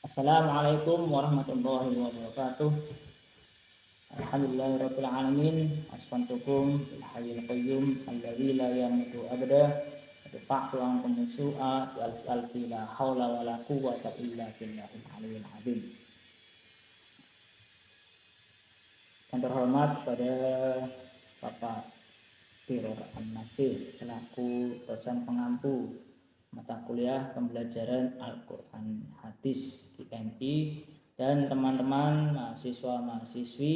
Assalamualaikum warahmatullahi wabarakatuh. Alhamdulillahirabbil alamin. Asfantukum bil hayyil qayyum alladzi la yamutu abada. Dafa'tu ankum su'a wal alfi la haula wala quwwata illa billahil aliyyil azim. Yang terhormat pada Bapak Diror An-Nasir selaku dosen pengampu mata kuliah pembelajaran Al-Quran Hadis di MI dan teman-teman mahasiswa-mahasiswi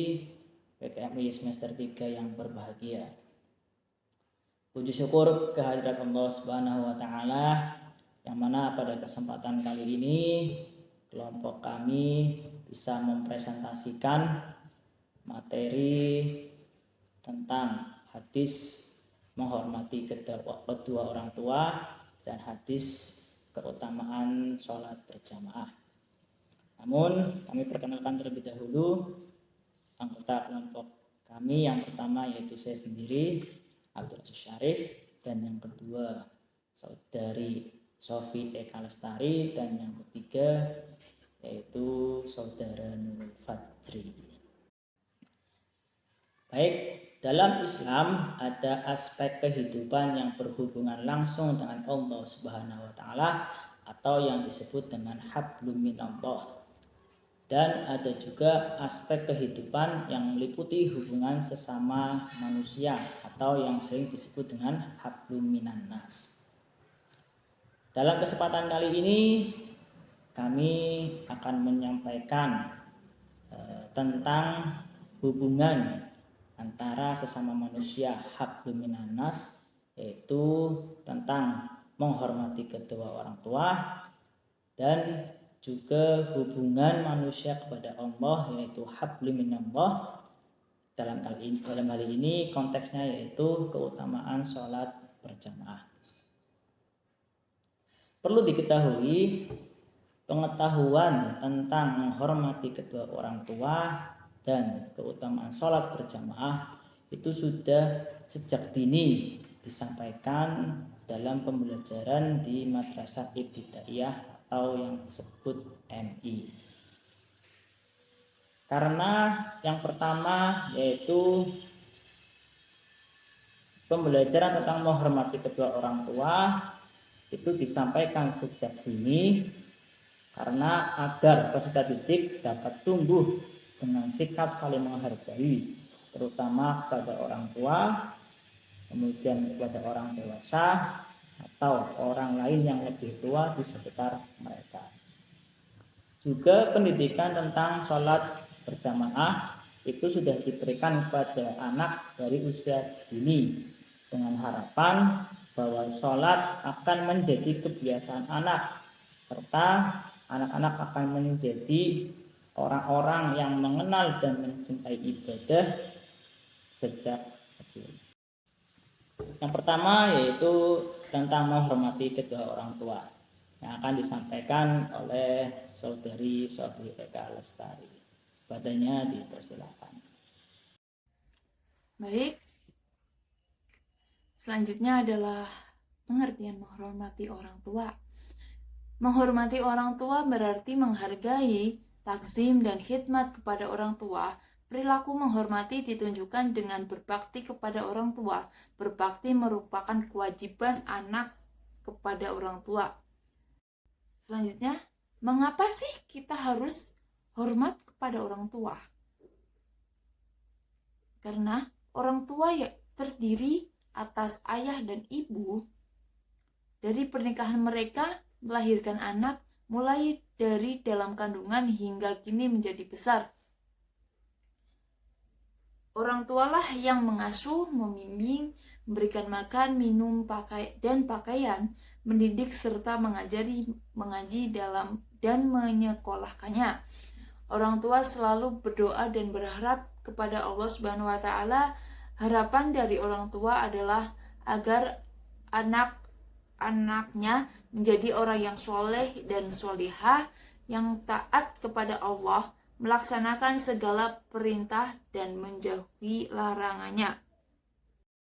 PKMI semester 3 yang berbahagia. Puji syukur kehadirat Allah Subhanahu wa taala yang mana pada kesempatan kali ini kelompok kami bisa mempresentasikan materi tentang hadis menghormati kedua orang tua dan hadis keutamaan sholat berjamaah. Namun kami perkenalkan terlebih dahulu anggota kelompok kami. Yang pertama yaitu saya sendiri, Abdul Aziz Syarif, dan yang kedua saudari Sofi Eka Lestari, dan yang ketiga yaitu saudara Nurul Fajri. Baik, dalam Islam ada aspek kehidupan yang berhubungan langsung dengan Allah Subhanahu wa taala atau yang disebut dengan hablum minallah. Dan ada juga aspek kehidupan yang meliputi hubungan sesama manusia atau yang sering disebut dengan hablum minannas. Dalam kesempatan kali ini kami akan menyampaikan tentang hubungan antara sesama manusia hablum minannas, yaitu tentang menghormati kedua orang tua, dan juga hubungan manusia kepada Allah yaitu hablum minallah. Dalam hal ini konteksnya yaitu keutamaan sholat berjamaah. Perlu diketahui pengetahuan tentang menghormati kedua orang tua dan keutamaan sholat berjamaah itu sudah sejak dini disampaikan dalam pembelajaran di madrasah ibtidaiyah atau yang disebut MI. Karena yang pertama yaitu pembelajaran tentang menghormati kedua orang tua itu disampaikan sejak dini karena agar peserta didik dapat tumbuh dengan sikap saling menghargai, terutama kepada orang tua, kemudian kepada orang dewasa atau orang lain yang lebih tua di sekitar mereka. Juga pendidikan tentang sholat berjamaah itu sudah diberikan kepada anak dari usia dini dengan harapan bahwa sholat akan menjadi kebiasaan anak, serta anak-anak akan menjadi orang-orang yang mengenal dan mencintai ibadah sejak kecil. Yang pertama yaitu tentang menghormati kedua orang tua yang akan disampaikan oleh saudari Sofi Eka Lestari. Badannya dipersilakan. Baik. Selanjutnya adalah pengertian menghormati orang tua. Menghormati orang tua berarti menghargai, takzim dan khidmat kepada orang tua. Perilaku menghormati ditunjukkan dengan berbakti kepada orang tua. Berbakti merupakan kewajiban anak kepada orang tua. Selanjutnya, mengapa sih kita harus hormat kepada orang tua? Karena orang tua ya terdiri atas ayah dan ibu. Dari pernikahan mereka melahirkan anak mulai dari dalam kandungan hingga kini menjadi besar. Orang tualah yang mengasuh, membimbing, memberikan makan, minum, pakaian, mendidik serta mengaji dalam dan menyekolahkannya. Orang tua selalu berdoa dan berharap kepada Allah Subhanahu wa taala. Harapan dari orang tua adalah agar anak-anaknya menjadi orang yang soleh dan solihah, yang taat kepada Allah, melaksanakan segala perintah dan menjauhi larangannya.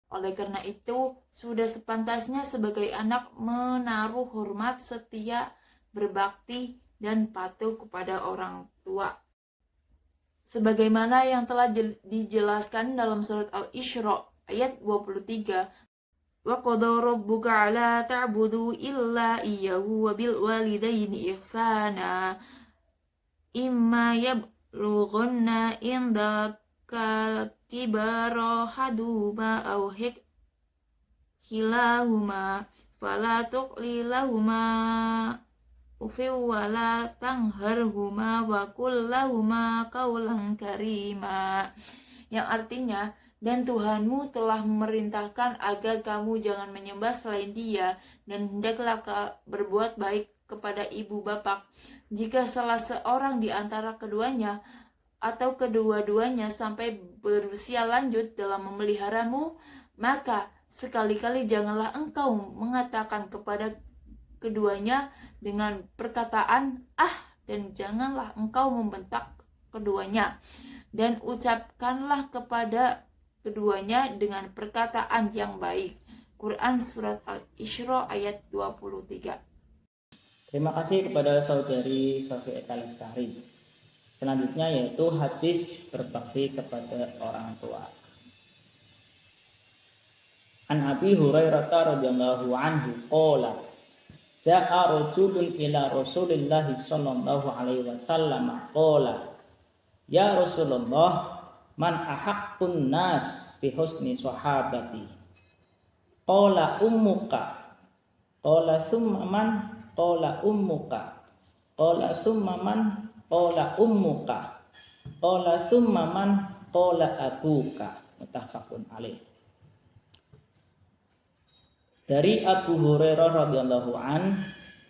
Oleh karena itu, sudah sepantasnya sebagai anak menaruh hormat, setia, berbakti, dan patuh kepada orang tua. Sebagaimana yang telah dijelaskan dalam surat Al-Isra ayat 23, wa qada rabbuka alla ta'budu illa iyyahu wa bil walidaini ihsana imma yablughanna indaka kibara haduma aw kilahuma fala tuqli lahuma ufi wala tangharhuma wa kullahuma qawlan karima, yang artinya, dan Tuhanmu telah memerintahkan agar kamu jangan menyembah selain Dia, dan hendaklah berbuat baik kepada ibu bapak. Jika salah seorang di antara keduanya atau kedua-duanya sampai berusia lanjut dalam memeliharamu, maka sekali-kali janganlah engkau mengatakan kepada keduanya dengan perkataan dan janganlah engkau membentak keduanya, dan ucapkanlah kepada keduanya dengan perkataan yang baik. Quran Surat Al-Isra ayat 23. Terima kasih kepada saudari Sofi Eka Lestari. Selanjutnya yaitu hadis berbakti kepada orang tua. An Abi Hurairah radhiyallahu anhu qala ja'a rajulun ila Rasulillah sallallahu alaihi wasallam qala ya Rasulullah man ahaqqun nas bi husni sahabati qala ummuka qala summa man qala ummuka qala summa man qala ummuka qala summa man qala abuka. Muttafaqun alaih. Dari Abu Hurairah radhiyallahu an,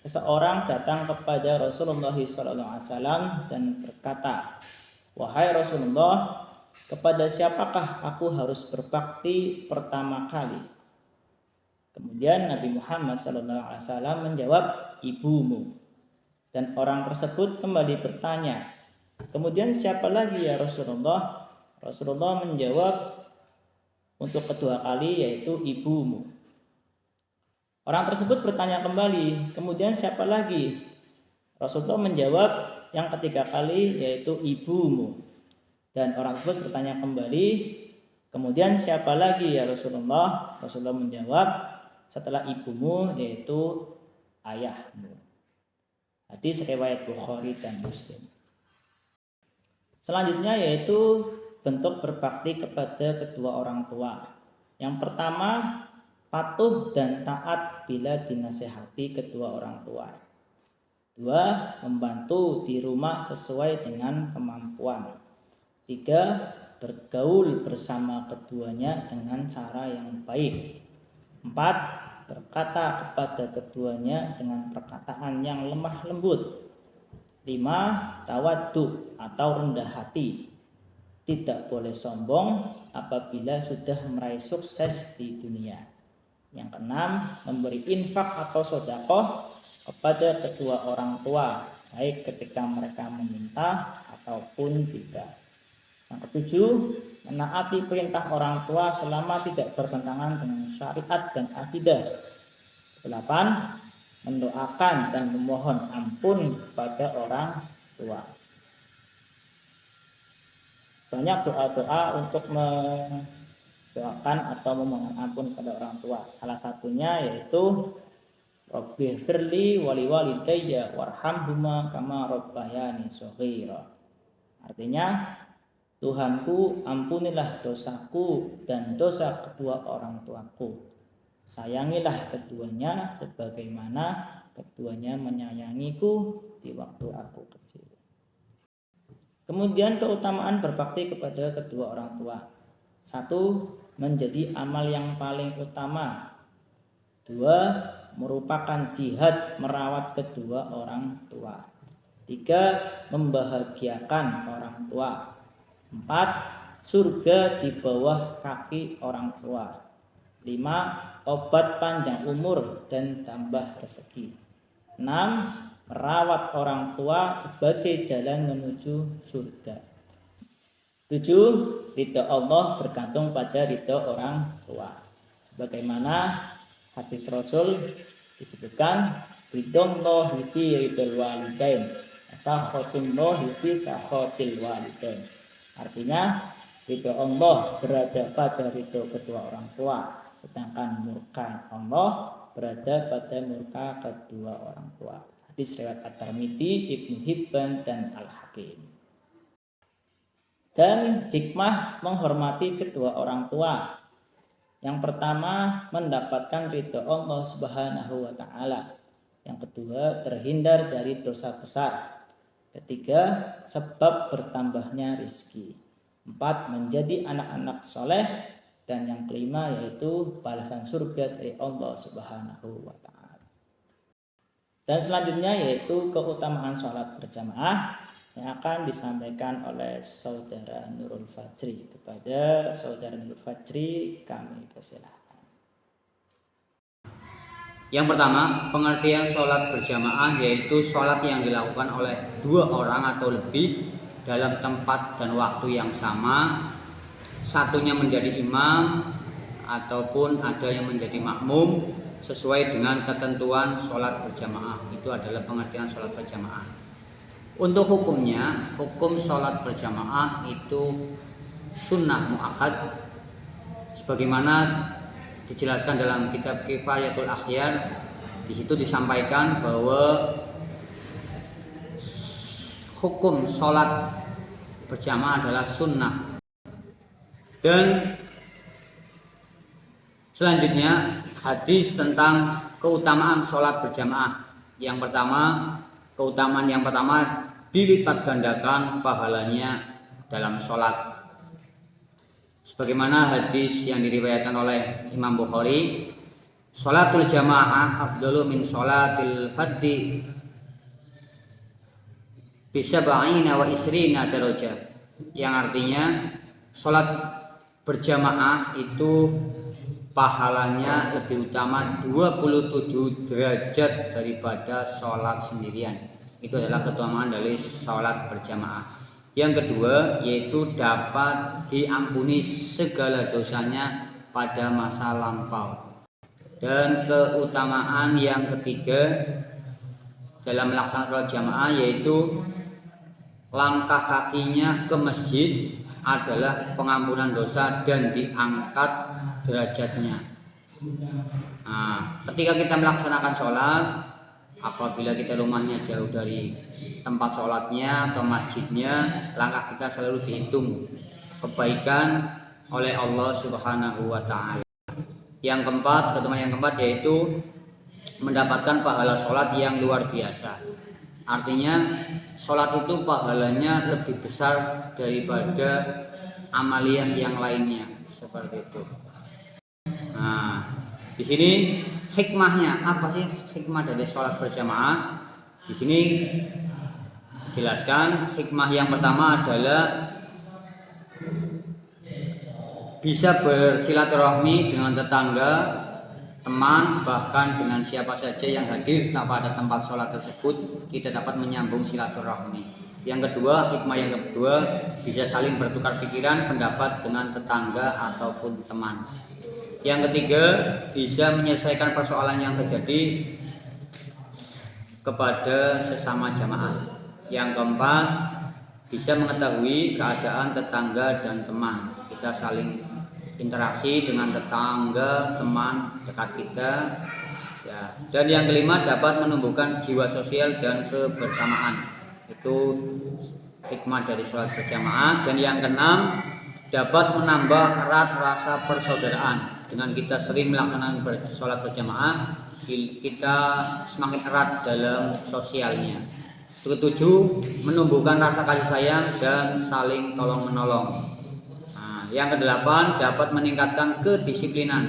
seseorang datang kepada Rasulullah SAW dan berkata, wahai Rasulullah, kepada siapakah aku harus berbakti pertama kali? Kemudian Nabi Muhammad SAW menjawab, ibumu. Dan orang tersebut kembali bertanya, kemudian siapa lagi ya Rasulullah? Rasulullah menjawab, untuk kedua kali yaitu ibumu. Orang tersebut bertanya kembali, kemudian siapa lagi? Rasulullah menjawab yang ketiga kali yaitu ibumu. Dan orang tersebut bertanya kembali, kemudian siapa lagi ya Rasulullah? Rasulullah menjawab, setelah ibumu yaitu ayahmu. Hadis riwayat Bukhari dan Muslim. Selanjutnya yaitu bentuk berbakti kepada kedua orang tua. Yang pertama, patuh dan taat bila dinasehati kedua orang tua. 2. Membantu di rumah sesuai dengan kemampuan. 3. Bergaul bersama keduanya dengan cara yang baik. 4. Berkata kepada keduanya dengan perkataan yang lemah lembut. 5. Tawaddu atau rendah hati. Tidak boleh sombong apabila sudah meraih sukses di dunia. Yang keenam, memberi infak atau sedekah kepada kedua orang tua, baik ketika mereka meminta ataupun tidak. Yang ketujuh, menaati perintah orang tua selama tidak bertentangan dengan syariat dan akidah. 8. Mendoakan dan memohon ampun kepada orang tua. Banyak doa-doa untuk doakan atau memohon ampun kepada orang tua. Salah satunya yaitu Rabbighfirli wa liwalidayya warhamhuma kama rabbayani shaghira. Artinya, Tuhanku, ampunilah dosaku dan dosa kedua orang tuaku. Sayangilah keduanya sebagaimana keduanya menyayangiku di waktu aku kecil. Kemudian keutamaan berbakti kepada kedua orang tua. 1. Menjadi amal yang paling utama. 2. Merupakan jihad merawat kedua orang tua. 3. Membahagiakan orang tua. 4. Surga di bawah kaki orang tua. 5. Obat panjang umur dan tambah rezeki. 6. Merawat orang tua sebagai jalan menuju surga. 7. Ridha Allah bergantung pada ridha orang tua. Sebagaimana hadis Rasul disebutkan ridhollahi fi ridhil walidain, sakhatullahi fi sakhatil walidain. Artinya ridho Allah berada pada ridho kedua orang tua, sedangkan murka Allah berada pada murka kedua orang tua. Hadis riwayat At-Tirmidzi, Ibnu Hibban dan Al-Hakim. Dan hikmah menghormati kedua orang tua. Yang pertama, mendapatkan ridho Allah Subhanahu wa taala. Yang kedua, terhindar dari dosa besar. Ketiga, sebab bertambahnya rizki. 4, menjadi anak-anak soleh. Dan yang kelima yaitu balasan surga dari Allah Subhanahu wa taala. Dan selanjutnya yaitu keutamaan sholat berjamaah yang akan disampaikan oleh Saudara Nurul Fajri. Kepada Saudara Nurul Fajri kami persilahkan. Yang pertama, pengertian sholat berjamaah yaitu sholat yang dilakukan oleh 2 orang atau lebih dalam tempat dan waktu yang sama. Satunya menjadi imam ataupun ada yang menjadi makmum sesuai dengan ketentuan sholat berjamaah. Itu adalah pengertian sholat berjamaah. Untuk hukumnya, hukum sholat berjamaah itu sunnah mu'akkad sebagaimana dijelaskan dalam kitab Kifayatul Akhyar. Di situ disampaikan bahwa hukum sholat berjamaah adalah sunnah. Dan selanjutnya hadis tentang keutamaan sholat berjamaah. Keutamaan yang pertama dilipat gandakan pahalanya dalam sholat. Sebagaimana hadis yang diriwayatkan oleh Imam Bukhari, sholatul jamaah afdalu min sholatil faddi bisab'ina wa isrina darajah. Yang artinya sholat berjamaah itu pahalanya lebih utama 27 derajat daripada sholat sendirian. Itu adalah keutamaan dari sholat berjamaah. Yang kedua yaitu dapat diampuni segala dosanya pada masa lampau. Dan keutamaan yang ketiga dalam melaksanakan sholat jamaah yaitu langkah kakinya ke masjid adalah pengampunan dosa dan diangkat derajatnya. Nah, ketika kita melaksanakan sholat, apabila kita rumahnya jauh dari tempat sholatnya atau masjidnya, langkah kita selalu dihitung kebaikan oleh Allah Subhanahu wa ta'ala. Yang keempat, keutamaan yang keempat yaitu mendapatkan pahala sholat yang luar biasa. Artinya sholat itu pahalanya lebih besar daripada amaliyah yang lainnya, seperti itu. Nah, di sini hikmahnya apa sih, hikmah dari sholat berjamaah? Di sini dijelaskan hikmah yang pertama adalah bisa bersilaturahmi dengan tetangga, teman, bahkan dengan siapa saja yang hadir pada tempat sholat tersebut, kita dapat menyambung silaturahmi. Yang kedua, hikmah yang kedua, bisa saling bertukar pikiran, pendapat dengan tetangga ataupun teman. Yang ketiga, bisa menyelesaikan persoalan yang terjadi kepada sesama jamaah. Yang keempat, bisa mengetahui keadaan tetangga dan teman. Kita saling interaksi dengan tetangga, teman dekat kita. Ya. Dan yang kelima, dapat menumbuhkan jiwa sosial dan kebersamaan. Itu hikmah dari sholat berjamaah. Dan yang keenam, dapat menambah erat rasa persaudaraan. Dengan kita sering melaksanakan sholat berjamaah, kita semakin erat dalam sosialnya. Ketujuh, menumbuhkan rasa kasih sayang dan saling tolong menolong. Nah, yang kedelapan, dapat meningkatkan kedisiplinan.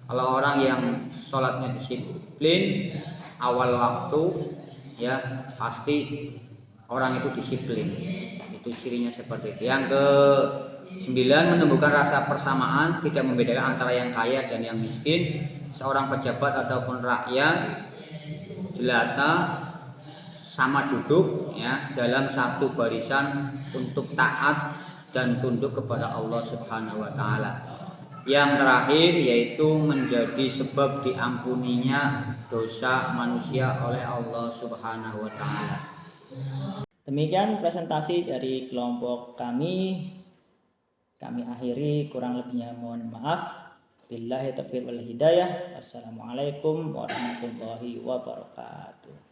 Kalau orang yang sholatnya disiplin awal waktu, ya pasti orang itu disiplin. Itu cirinya seperti itu. Yang ke-9, menumbuhkan rasa persamaan, tidak membedakan antara yang kaya dan yang miskin, seorang pejabat ataupun rakyat, jelata sama duduk ya dalam satu barisan untuk taat dan tunduk kepada Allah Subhanahu wa taala. Yang terakhir yaitu menjadi sebab diampuninya dosa manusia oleh Allah Subhanahu wa taala. Demikian presentasi dari kelompok kami. Kami akhiri, kurang lebihnya mohon maaf. Billahi taufiq wal hidayah. Wassalamualaikum warahmatullahi wabarakatuh.